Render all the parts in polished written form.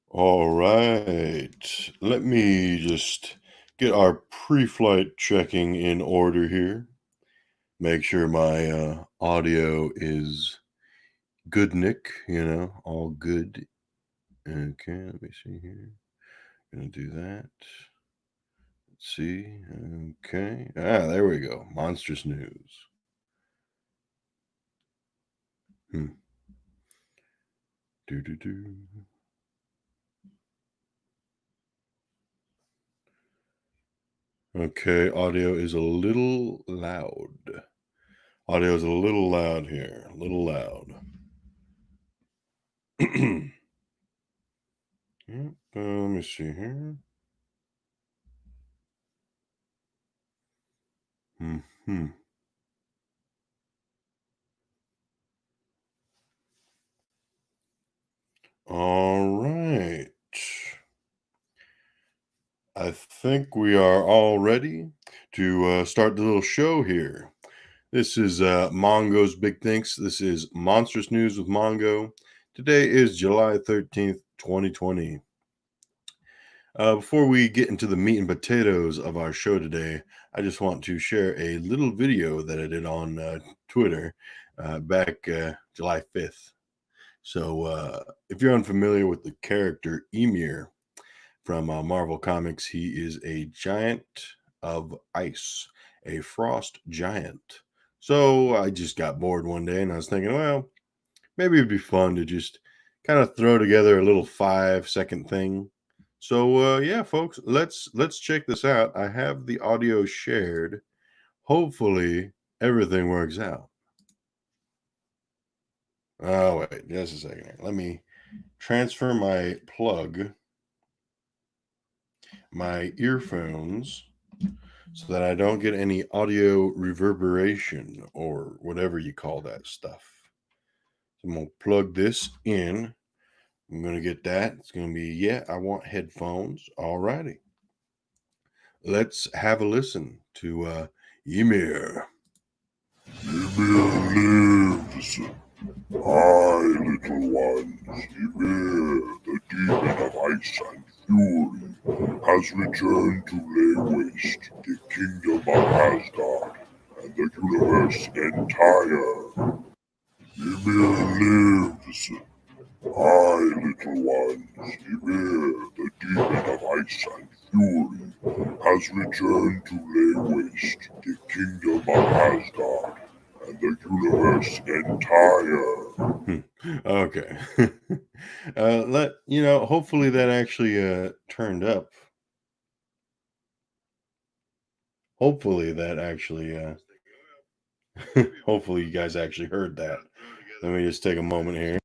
All right. Let me just get our pre-flight checking in order here. Make sure my audio is good, Nick. All good. Okay, let me see here. Gonna do that. Let's see. Okay. There we go. Monstrous news. Hmm. Do. Okay, audio is a little loud. Audio is a little loud here. A little loud. Let me see here. Hmm. All right. I think we are all ready to start the little show here. This is Mongo's Big Thinks. This is Monstrous News with Mongo. Today is July 13th, 2020. Before we get into the meat and potatoes of our show today, I just want to share a little video that I did on Twitter back July 5th. So, if you're unfamiliar with the character Emir from Marvel Comics, he is a giant of ice, a frost giant. So, I just got bored one day and I was thinking, well, maybe it'd be fun to just kind of throw together a little 5-second thing. So, yeah, folks, let's check this out. I have the audio shared. Hopefully, everything works out. Oh, wait, just a second here. Let me transfer my earphones, so that I don't get any audio reverberation or whatever you call that stuff. So I'm going to plug this in. I'm going to get that. It's going to be, yeah, I want headphones. All righty. Let's have a listen to Ymir. Ymir lives. I, little ones, Ymir, the demon of ice and fury, has returned to lay waste the kingdom of Asgard and the universe entire. Ymir lives. I, little ones, Ymir, the demon of ice and fury, has returned to lay waste the kingdom of Asgard and the universe entire. Okay. Hopefully that actually turned up. Hopefully that actually hopefully you guys actually heard that. Let me just take a moment here.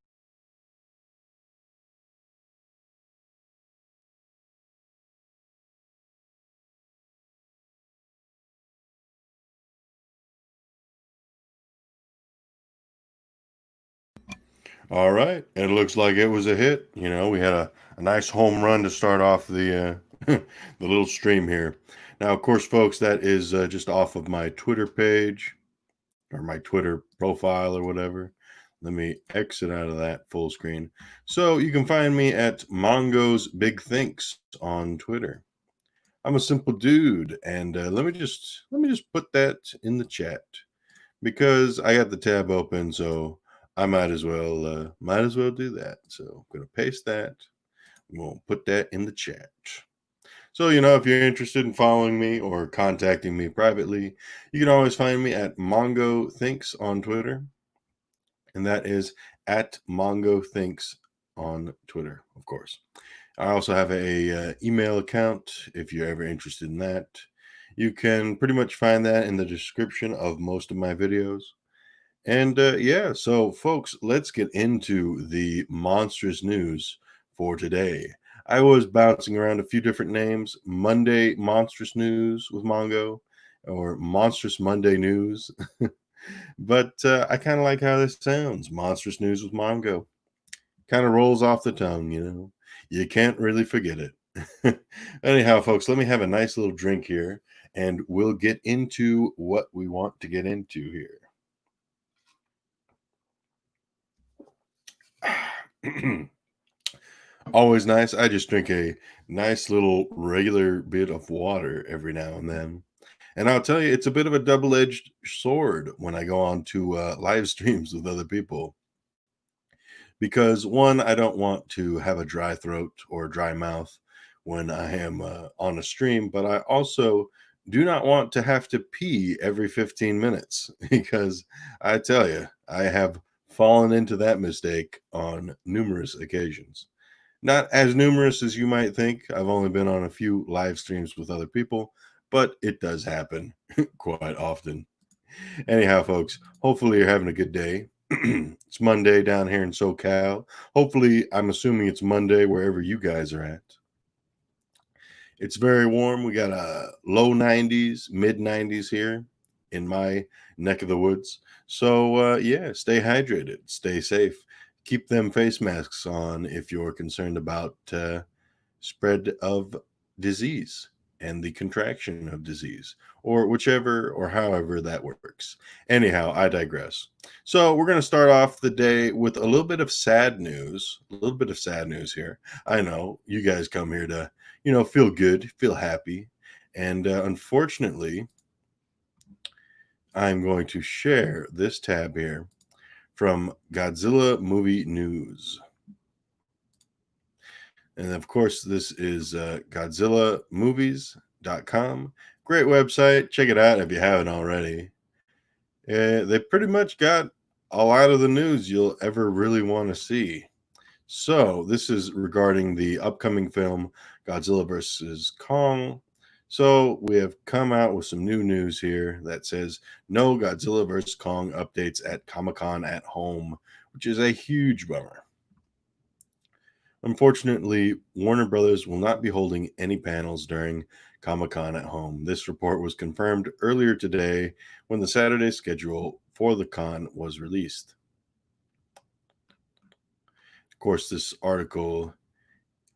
All right. It looks like it was a hit. We had a nice home run to start off the the little stream here. Now, of course, folks, that is just off of my Twitter page or my Twitter profile or whatever. Let me exit out of that full screen. So you can find me at Mongo's Big Thinks on Twitter. I'm a simple dude, and let me just put that in the chat because I got the tab open, so I might as well do that. So I'm gonna paste that. I'm gonna put that in the chat. So if you're interested in following me or contacting me privately, you can always find me at Mongo Thinks on Twitter, and that is at Mongo Thinks on Twitter, of course. I also have a email account if you're ever interested in that. You can pretty much find that in the description of most of my videos. And yeah, so folks, let's get into the monstrous news for today. I was bouncing around a few different names: Monday Monstrous News with Mongo, or Monstrous Monday News. But I kind of like how this sounds: Monstrous News with Mongo. Kind of rolls off the tongue. You can't really forget it. Anyhow, folks, let me have a nice little drink here, and we'll get into what we want to get into here. Always nice. I just drink a nice little regular bit of water every now and then. And I'll tell you, it's a bit of a double-edged sword when I go on to live streams with other people. Because one, I don't want to have a dry throat or dry mouth when I am on a stream, but I also do not want to have to pee every 15 minutes because I tell you, I have fallen into that mistake on numerous occasions. Not as numerous as you might think. I've only been on a few live streams with other people, but it does happen quite often. Anyhow, folks, hopefully you're having a good day. It's Monday down here in SoCal. Hopefully, I'm assuming it's Monday wherever you guys are at. It's very warm. We got a low 90s, mid 90s here in my neck of the woods. So, yeah, stay hydrated, stay safe, keep them face masks on if you're concerned about spread of disease and the contraction of disease, or whichever or however that works. Anyhow, I digress. So, we're going to start off the day with a little bit of sad news. A little bit of sad news here. I know you guys come here to, feel good, feel happy. And unfortunately, I'm going to share this tab here from Godzilla Movie News. And of course, this is GodzillaMovies.com. Great website. Check it out if you haven't already. They pretty much got a lot of the news you'll ever really want to see. So, this is regarding the upcoming film Godzilla vs. Kong. So, we have come out with some new news here that says no Godzilla vs. Kong updates at Comic-Con at home, which is a huge bummer. Unfortunately, Warner Brothers will not be holding any panels during Comic-Con at home. This report was confirmed earlier today when the Saturday schedule for the con was released. Of course, this article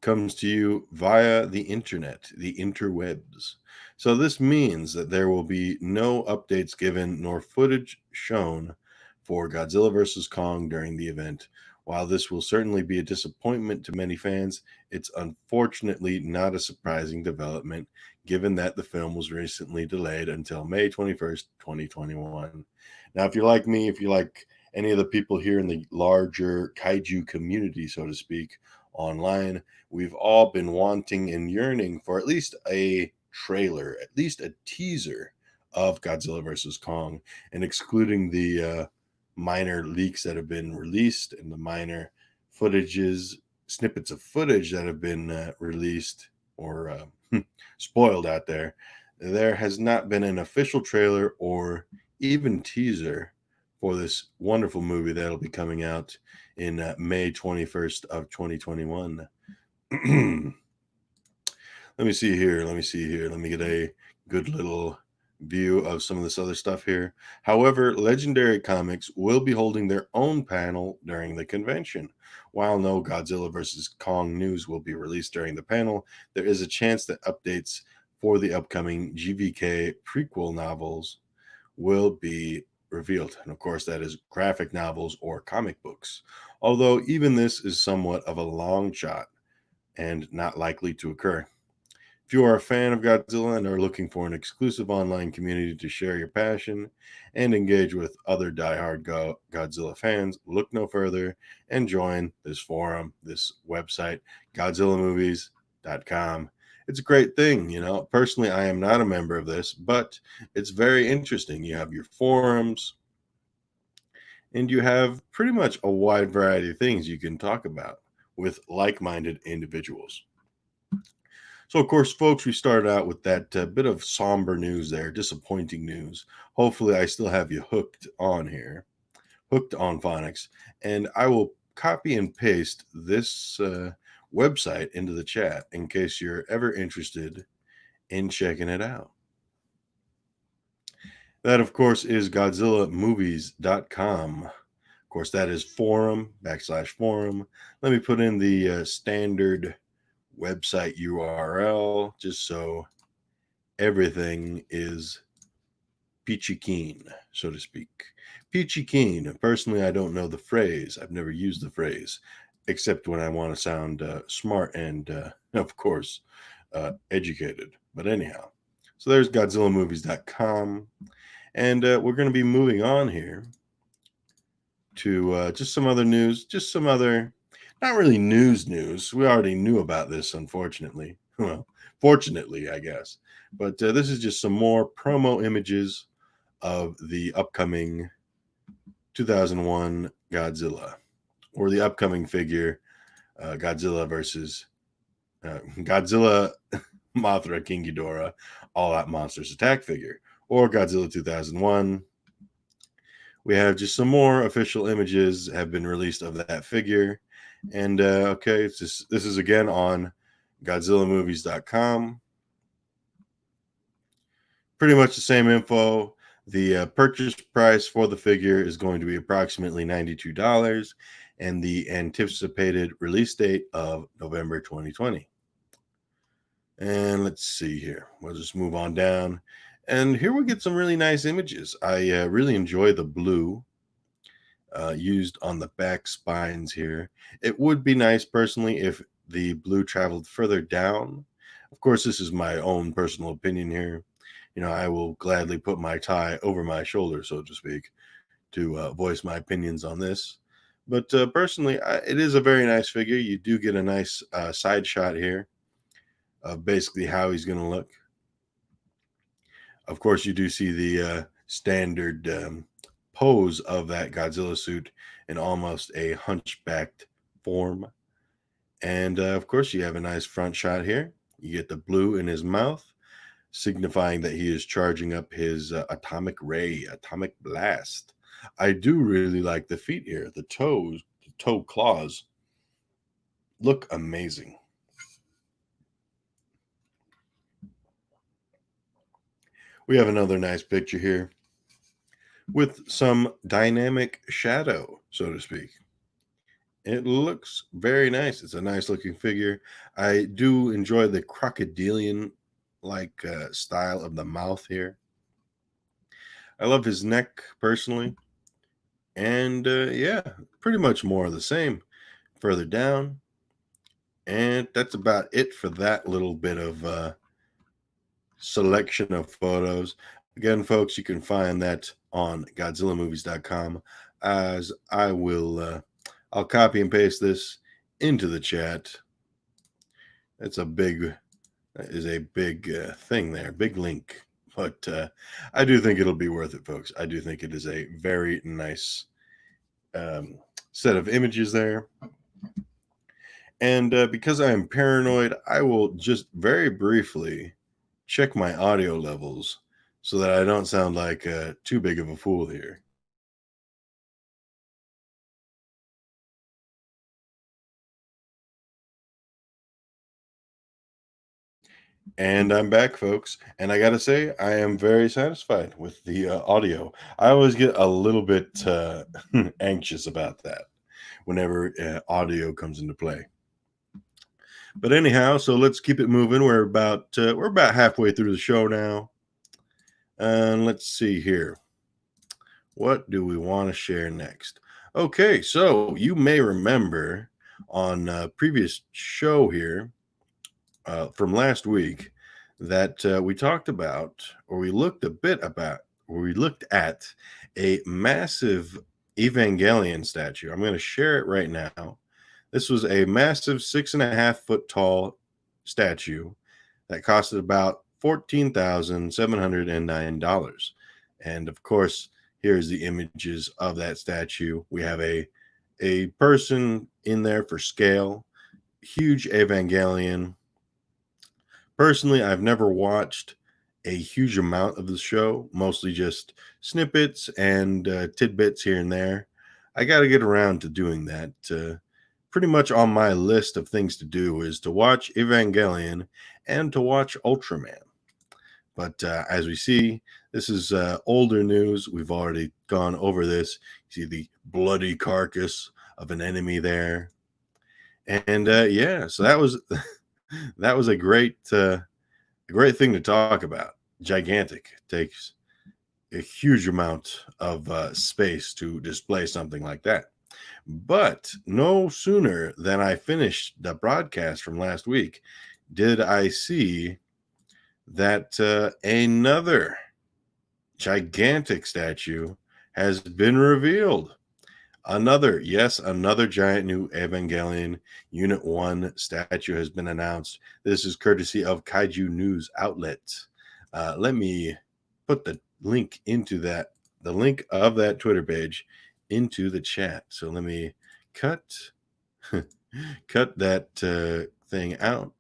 comes to you via the internet, the interwebs. So this means that there will be no updates given nor footage shown for Godzilla vs. Kong during the event. While this will certainly be a disappointment to many fans, it's unfortunately not a surprising development given that the film was recently delayed until May 21st, 2021. Now, if you're like me, if you like any of the people here in the larger kaiju community, so to speak, online, we've all been wanting and yearning for at least a trailer, at least a teaser of Godzilla vs. Kong, and excluding the minor leaks that have been released and the minor snippets of footage that have been released or spoiled out there, there has not been an official trailer or even teaser for this wonderful movie that'll be coming out in May 21st of 2021. Let me see here. Let me get a good little view of some of this other stuff here. However, Legendary Comics will be holding their own panel during the convention. While no Godzilla vs. Kong news will be released during the panel, there is a chance that updates for the upcoming GVK prequel novels will be revealed. And of course, that is graphic novels or comic books. Although even this is somewhat of a long shot and not likely to occur. If you are a fan of Godzilla and are looking for an exclusive online community to share your passion and engage with other diehard Godzilla fans, look no further and join this forum, this website, GodzillaMovies.com. It's a great thing, Personally, I am not a member of this, but it's very interesting. You have your forums, and you have pretty much a wide variety of things you can talk about with like-minded individuals. So, of course, folks, we started out with that bit of somber news there, disappointing news. Hopefully, I still have you hooked on here, hooked on phonics, and I will copy and paste this website into the chat in case you're ever interested in checking it out. That, of course, is GodzillaMovies.com. Of course, that is forum/forum. Let me put in the standard website URL just so everything is peachy keen, so to speak. Peachy keen. Personally, I don't know the phrase. I've never used the phrase. except when I want to sound smart and, of course, educated. But anyhow, so there's GodzillaMovies.com. And we're going to be moving on here to just some other news, just some other, not really news. We already knew about this, unfortunately. Well, fortunately, I guess. But this is just some more promo images of the upcoming 2001 Godzilla, or the upcoming figure Godzilla versus Godzilla Mothra King Ghidorah All Out Monsters Attack figure, or Godzilla 2001. We have just some more official images have been released of that figure. And okay, this is again on GodzillaMovies.com. Pretty much the same info. The purchase price for the figure is going to be approximately $92, and the anticipated release date of November 2020. And let's see here. We'll just move on down. And here we get some really nice images. I really enjoy the blue used on the back spines here. It would be nice personally if the blue traveled further down. Of course, this is my own personal opinion here. You know, I will gladly put my tie over my shoulder, so to speak, to voice my opinions on this. But personally, it is a very nice figure. You do get a nice side shot here of basically how he's going to look. Of course, you do see the standard pose of that Godzilla suit in almost a hunchbacked form. And of course, you have a nice front shot here. You get the blue in his mouth, signifying that he is charging up his atomic blast. I do really like the feet here. The toe claws look amazing. We have another nice picture here with some dynamic shadow, so to speak. It looks very nice. It's a nice looking figure. I do enjoy the crocodilian like style of the mouth here. I love his neck personally. And yeah, pretty much more of the same further down. And that's about it for that little bit of selection of photos. Again, folks, you can find that on GodzillaMovies.com, as I will I'll copy and paste this into the chat. It's a big thing there, big link. But I do think it'll be worth it, folks. I do think it is a very nice set of images there. And because I am paranoid, I will just very briefly check my audio levels so that I don't sound like too big of a fool here. And I'm back, folks. And I got to say, I am very satisfied with the audio. I always get a little bit anxious about that whenever audio comes into play. But anyhow, so let's keep it moving. We're about halfway through the show now. And let's see here. What do we want to share next? Okay, so you may remember on a previous show here from last week that we talked about, or we looked at a massive Evangelion statue. I'm going to share it right now. This was a massive 6.5 foot tall statue that costed about $14,709. And of course, here's the images of that statue. We have a person in there for scale, huge Evangelion. Personally, I've never watched a huge amount of the show, mostly just snippets and tidbits here and there. I got to get around to doing that. Pretty much on my list of things to do is to watch Evangelion and to watch Ultraman. But as we see, this is older news. We've already gone over this. You see the bloody carcass of an enemy there. And yeah, so that was that was a great thing to talk about. Gigantic. Takes a huge amount of space to display something like that. But no sooner than I finished the broadcast from last week did I see that another gigantic statue has been revealed. Another giant new Evangelion Unit 1 statue has been announced. This is courtesy of Kaiju News Outlet. Let me put the link of that Twitter page into the chat. So let me cut that thing out.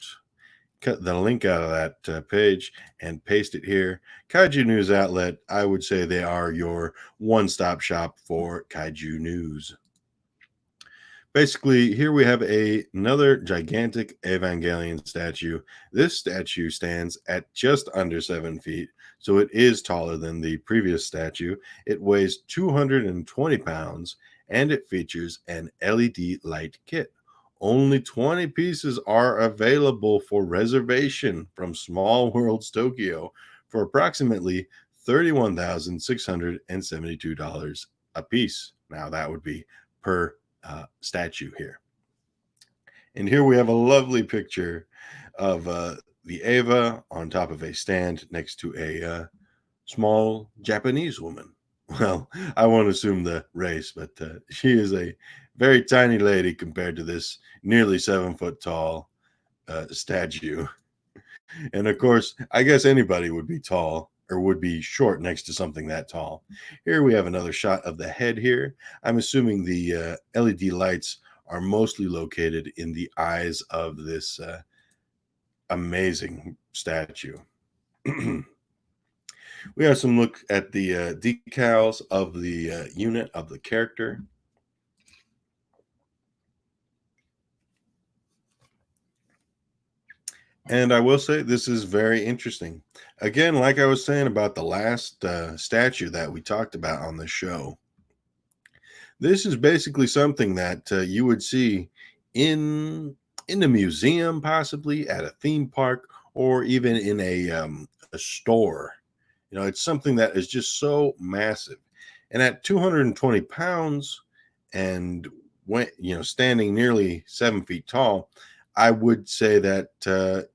Cut the link out of that page and paste it here. Kaiju News Outlet, I would say they are your one-stop shop for kaiju news. Basically, here we have another gigantic Evangelion statue. This statue stands at just under 7 feet, so it is taller than the previous statue. It weighs 220 pounds, and it features an LED light kit. Only 20 pieces are available for reservation from Small Worlds Tokyo for approximately $31,672 a piece. Now, that would be per statue here. And here we have a lovely picture of the Eva on top of a stand next to a small Japanese woman. Well, I won't assume the race, but she is a very tiny lady compared to this nearly 7 foot tall statue. And of course, I guess anybody would be tall or would be short next to something that tall. Here we have another shot of the head here. I'm assuming the LED lights are mostly located in the eyes of this amazing statue. We have some look at the decals of the unit of the character. And I will say this is very interesting. Again, like I was saying about the last statue that we talked about on the show, this is basically something that you would see in a museum, possibly at a theme park, or even in a store. You know, it's something that is just so massive. And at 220 pounds and standing nearly 7 feet tall, I would say that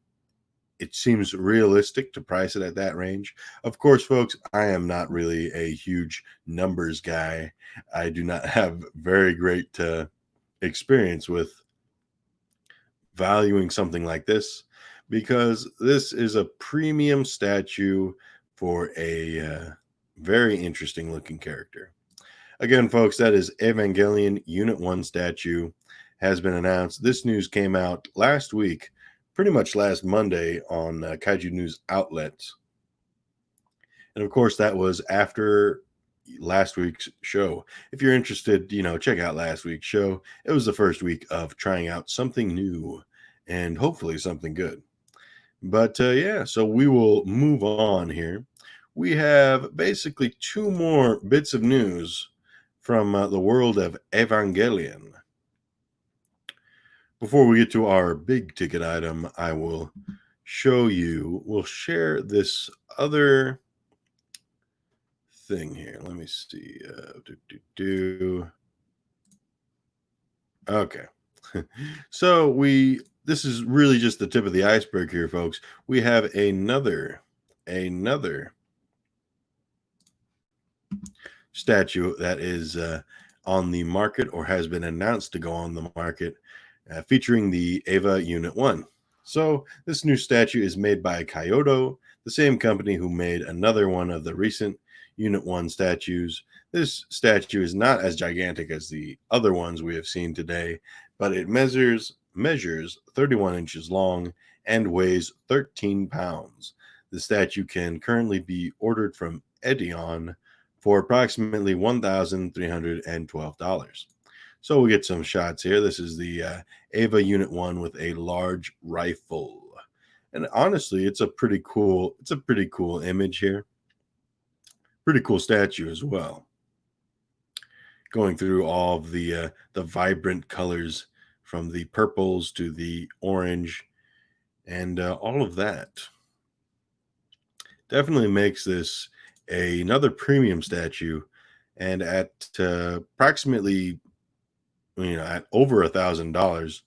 it seems realistic to price it at that range. Of course, folks, I am not really a huge numbers guy. I do not have very great experience with valuing something like this because this is a premium statue for a very interesting looking character. Again, folks, that is Evangelion Unit 1 statue has been announced. This news came out last week, pretty much last Monday on Kaiju News Outlets. And of course, that was after last week's show. If you're interested, check out last week's show. It was the first week of trying out something new and hopefully something good. But yeah, so we will move on here. We have basically 2 more bits of news from the world of Evangelion. Before we get to our big ticket item, I will we'll share this other thing here. Let me see. Okay. So this is really just the tip of the iceberg here, folks. We have another statue that is on the market or has been announced to go on the market, featuring the Eva Unit 1. So this new statue is made by Kyoto, the same company who made another one of the recent Unit 1 statues. This statue is not as gigantic as the other ones we have seen today, but it measures 31 inches long and weighs 13 pounds. The statue can currently be ordered from Edion for approximately $1,312. So we get some shots here. This is the Eva Unit 1 with a large rifle. And honestly, it's a pretty cool image here. Pretty cool statue as well. Going through all of the vibrant colors from the purples to the orange and all of that. Definitely makes this another premium statue, and at approximately at over $1,000,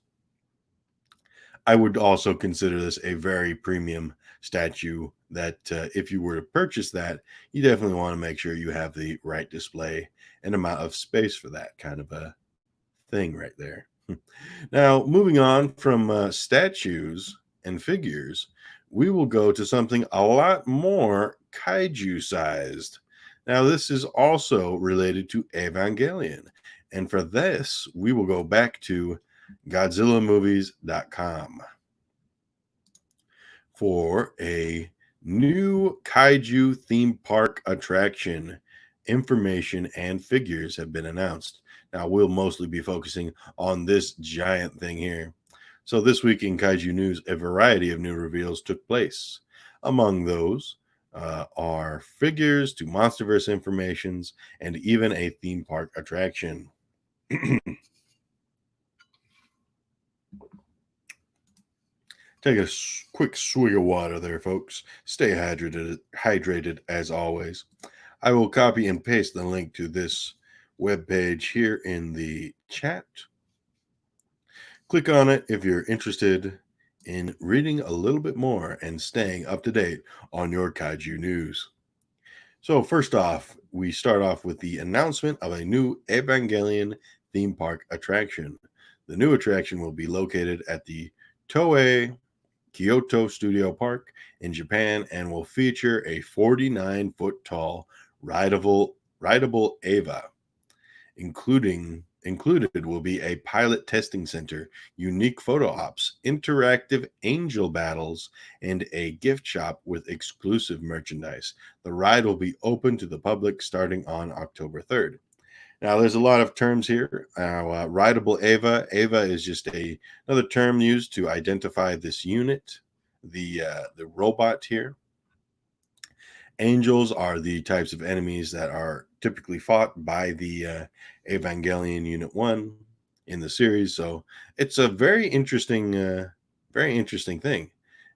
I would also consider this a very premium statue that if you were to purchase that, you definitely want to make sure you have the right display and amount of space for that kind of a thing right there. Now, moving on from statues and figures, we will go to something a lot more kaiju sized. Now, this is also related to Evangelion. And for this, we will go back to GodzillaMovies.com for a new kaiju theme park attraction. Information and figures have been announced. Now, we'll mostly be focusing on this giant thing here. So, this week in Kaiju News, a variety of new reveals took place. Among those are figures to Monsterverse informations and even a theme park attraction. Take a quick swig of water there, folks. Stay hydrated as always. I will copy and paste the link to this webpage here in the chat. Click on it if you're interested in reading a little bit more and staying up to date on your kaiju news. So first off, we start off with the announcement of a new Evangelion theme park attraction. The new attraction will be located at the Toei Kyoto Studio Park in Japan and will feature a 49-foot tall rideable Eva. Included will be a pilot testing center, unique photo ops, interactive angel battles, and a gift shop with exclusive merchandise. The ride will be open to the public starting on October 3rd. Now, there's a lot of terms here. Rideable Eva. Eva is just another term used to identify this unit, the robot here. Angels are the types of enemies that are typically fought by the Evangelion Unit 1 in the series. So it's a very interesting thing,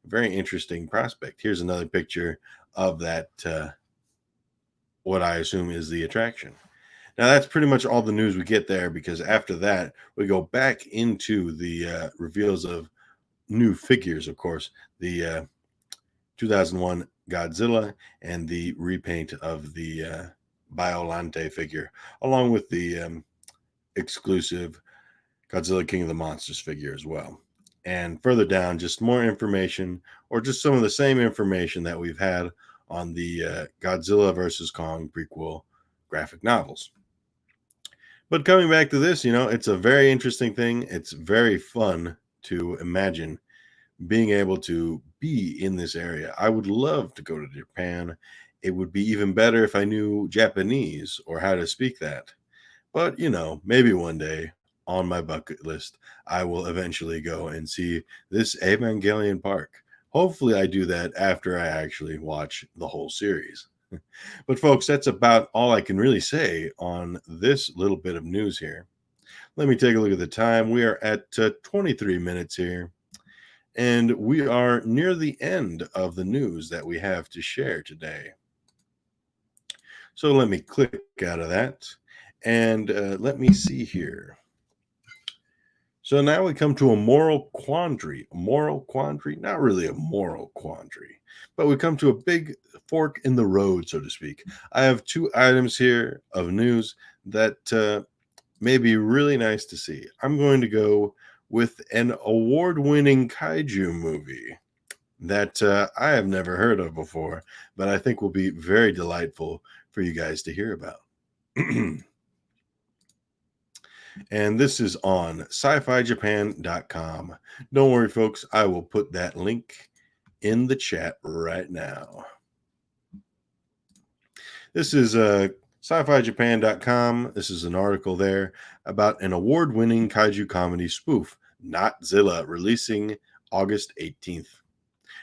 very interesting prospect. Here's another picture of that, what I assume is the attraction. Now, that's pretty much all the news we get there, because after that, we go back into the reveals of new figures, of course, the 2001 Godzilla and the repaint of the Biolante figure, along with the exclusive Godzilla King of the Monsters figure as well. And further down, just more information, or just some of the same information that we've had on the Godzilla versus Kong prequel graphic novels. But coming back to this, it's a very interesting thing. It's very fun to imagine being able to be in this area. I would love to go to Japan. It would be even better if I knew Japanese or how to speak that. But, maybe one day on my bucket list, I will eventually go and see this Evangelion Park. Hopefully I do that after I actually watch the whole series. But folks, that's about all I can really say on this little bit of news here. Let me take a look at the time. We are at 23 minutes here, and we are near the end of the news that we have to share today. So let me click out of that, and let me see here. So now we come to a moral quandary. A moral quandary? Not really a moral quandary, but we come to a big fork in the road, so to speak. I have two items here of news that may be really nice to see. I'm going to go with an award-winning kaiju movie that I have never heard of before, but I think will be very delightful for you guys to hear about. And this is on sci-fi-japan.com. Don't worry, folks. I will put that link in the chat right now. This is sci-fi-japan.com. This is an article there about an award-winning kaiju comedy spoof, Notzilla, releasing August 18th.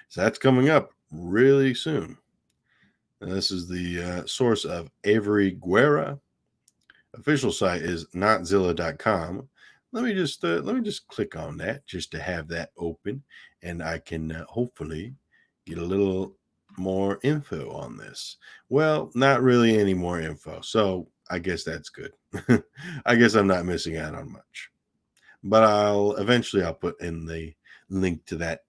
So that's coming up really soon. And this is the source of Avery Guerra. Official site is notzilla.com. Let me just click on that just to have that open, and I can hopefully get a little more info on this. Well, not really any more info. So I guess that's good. I guess I'm not missing out on much. But I'll put in the link to that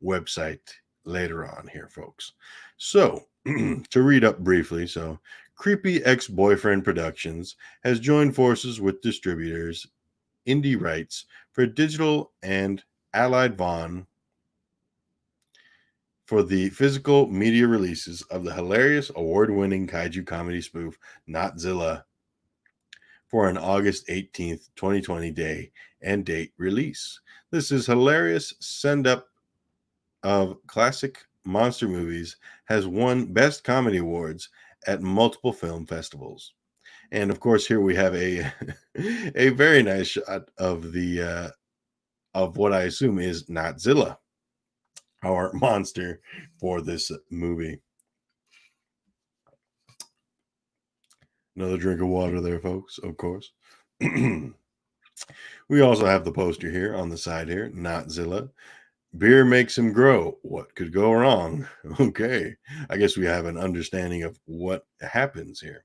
website later on here, folks. So, to read up briefly, so Creepy Ex-Boyfriend Productions has joined forces with distributors Indie Rights for digital and Allied Vaughn for the physical media releases of the hilarious award-winning kaiju comedy spoof Notzilla for an August 18th, 2020 day and date release. This is hilarious send-up of classic monster movies has won Best Comedy Awards at multiple film festivals. And of course, here we have a a very nice shot of the of what I assume is Notzilla, our monster for this movie. Another drink of water there, folks, of course. We also have the poster here on the side here, Notzilla. Beer makes him grow. What could go wrong? Okay. I guess we have an understanding of what happens here.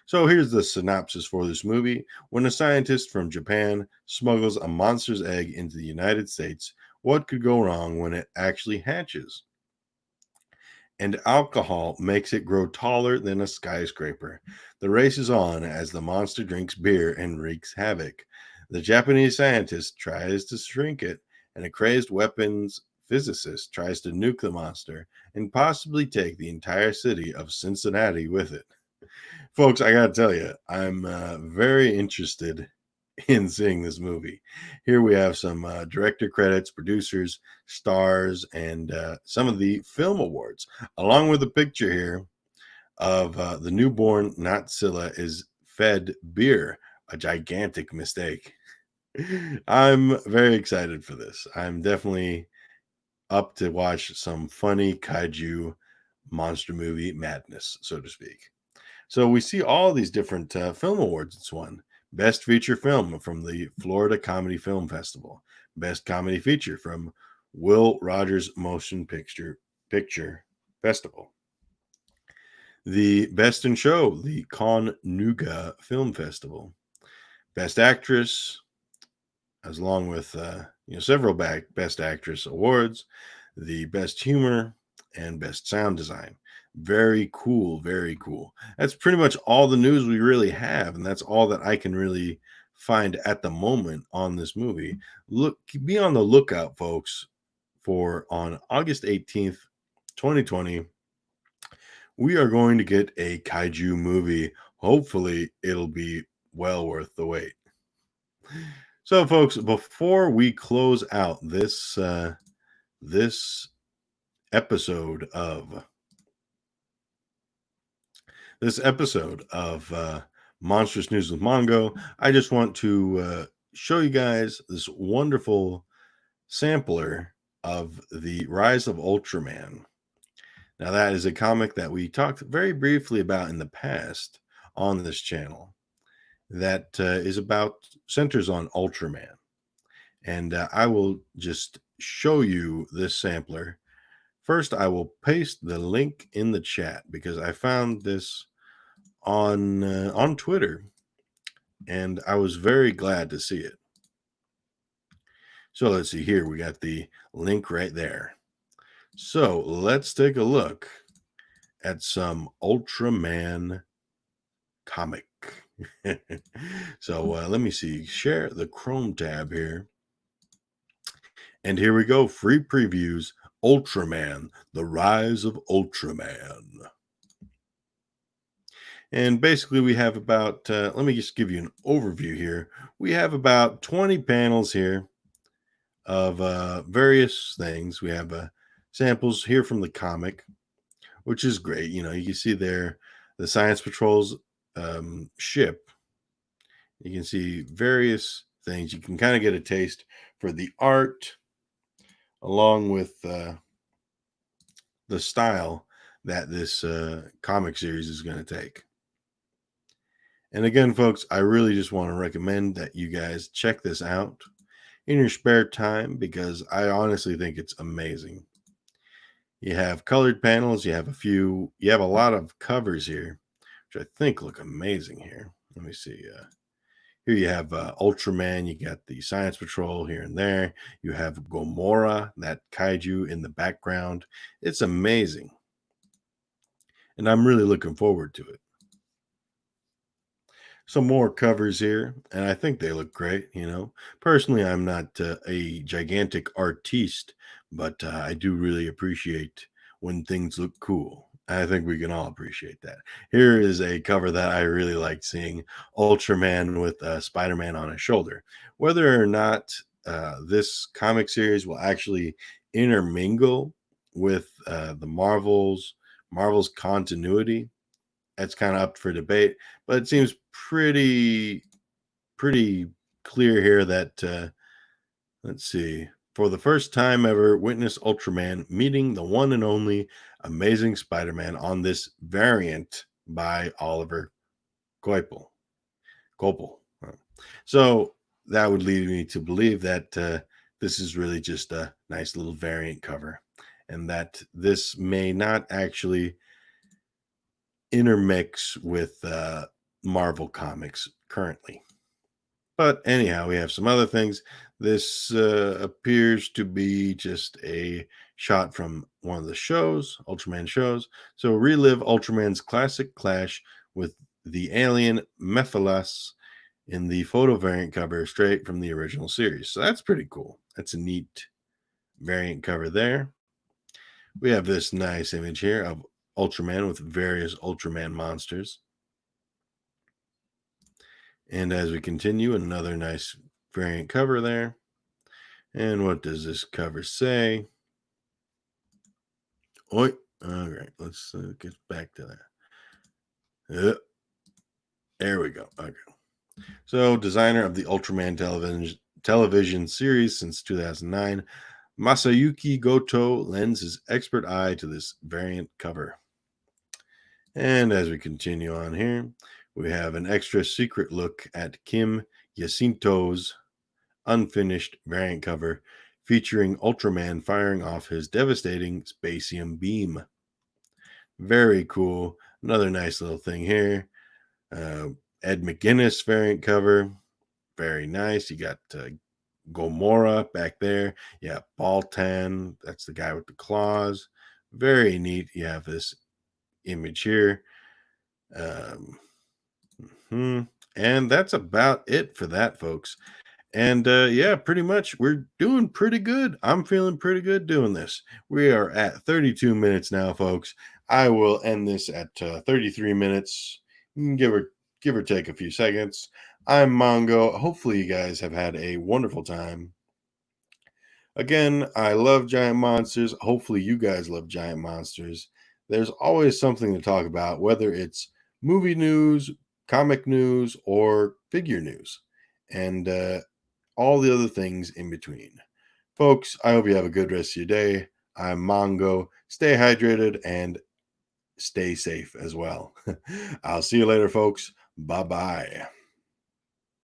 So here's the synopsis for this movie. When a scientist from Japan smuggles a monster's egg into the United States, what could go wrong when it actually hatches? And alcohol makes it grow taller than a skyscraper. The race is on as the monster drinks beer and wreaks havoc. The Japanese scientist tries to shrink it, and a crazed weapons physicist tries to nuke the monster and possibly take the entire city of Cincinnati with it. Folks, I gotta tell you, I'm very interested in seeing this movie. Here we have some director credits, producers, stars, and some of the film awards, along with a picture here of the newborn Notzilla is fed beer, a gigantic mistake. I'm very excited for this. I'm definitely up to watch some funny kaiju monster movie madness, so to speak. So we see all these different film awards it's won. Best feature film from the Florida Comedy Film Festival. Best comedy feature from Will Rogers Motion Picture Festival. The Best in Show, the Connuga Film Festival. Best Actress, as along with several Best Actress awards. The Best Humor and Best Sound Design. Very cool, very cool. That's pretty much all the news we really have, and that's all that I can really find at the moment on this movie. Be on the lookout, folks, for on August 18th, 2020, we are going to get a kaiju movie. Hopefully, it'll be well worth the wait. So, folks, before we close out this episode of Monstrous News with Mongo, I just want to show you guys this wonderful sampler of the Rise of Ultraman. Now, that is a comic that we talked very briefly about in the past on this channel that centers on Ultraman. And I will just show you this sampler. First, I will paste the link in the chat because I found this on Twitter, and I was very glad to see it. So let's see here. We got the link right there. So let's take a look at some Ultraman comic. So let me see. Share the Chrome tab here. And here we go. Free previews. Ultraman, the Rise of Ultraman. And basically we have about, let me just give you an overview here. We have about 20 panels here of various things. We have samples here from the comic, which is great. You can see there the Science Patrol's ship. You can see various things. You can kind of get a taste for the art along with the style that this comic series is going to take. And again, folks, I really just want to recommend that you guys check this out in your spare time because I honestly think it's amazing. You have colored panels, you have a lot of covers here which I think look amazing here. Let me see. Here you have Ultraman. You got the Science Patrol here and there. You have Gomorrah, that kaiju in the background. It's amazing. And I'm really looking forward to it. Some more covers here, and I think they look great. Personally, I'm not a gigantic artiste, but I do really appreciate when things look cool. I think we can all appreciate that. Here is a cover that I really like seeing: Ultraman with Spider-Man on his shoulder. Whether or not this comic series will actually intermingle with the Marvel's continuity, that's kind of up for debate, but it seems pretty clear here that let's see, for the first time ever, witness Ultraman meeting the one and only Amazing Spider-Man on this variant by Oliver Coipel. So that would lead me to believe that this is really just a nice little variant cover, and that this may not actually intermix with Marvel Comics currently. But anyhow, we have some other things. This appears to be just a shot from one of the shows, Ultraman shows. So relive Ultraman's classic clash with the alien Mephilas in the photo variant cover straight from the original series. So that's pretty cool. That's a neat variant cover there. We have this nice image here of Ultraman with various Ultraman monsters. And as we continue, another nice variant cover there. And what does this cover say? Oi. All right, let's get back to that. There we go. Okay. So, designer of the Ultraman television series since 2009, Masayuki Goto lends his expert eye to this variant cover. And as we continue on here, we have an extra secret look at Kim Jacinto's unfinished variant cover featuring Ultraman firing off his devastating Spacium beam. Very cool. Another nice little thing here. Ed McGuinness variant cover. Very nice. You got Gomorrah back there. Yeah, Baltan. That's the guy with the claws. Very neat. You have this image here. And that's about it for that, folks. And yeah, pretty much we're doing pretty good. I'm feeling pretty good doing this. We are at 32 minutes now, folks. I will end this at 33 minutes, give or take a few seconds. I'm Mongo. Hopefully, you guys have had a wonderful time. Again, I love giant monsters. Hopefully, you guys love giant monsters. There's always something to talk about, whether it's movie news, comic news, or figure news. And all the other things in between. Folks, I hope you have a good rest of your day. I'm Mongo. Stay hydrated and stay safe as well. I'll see you later, folks. Bye-bye.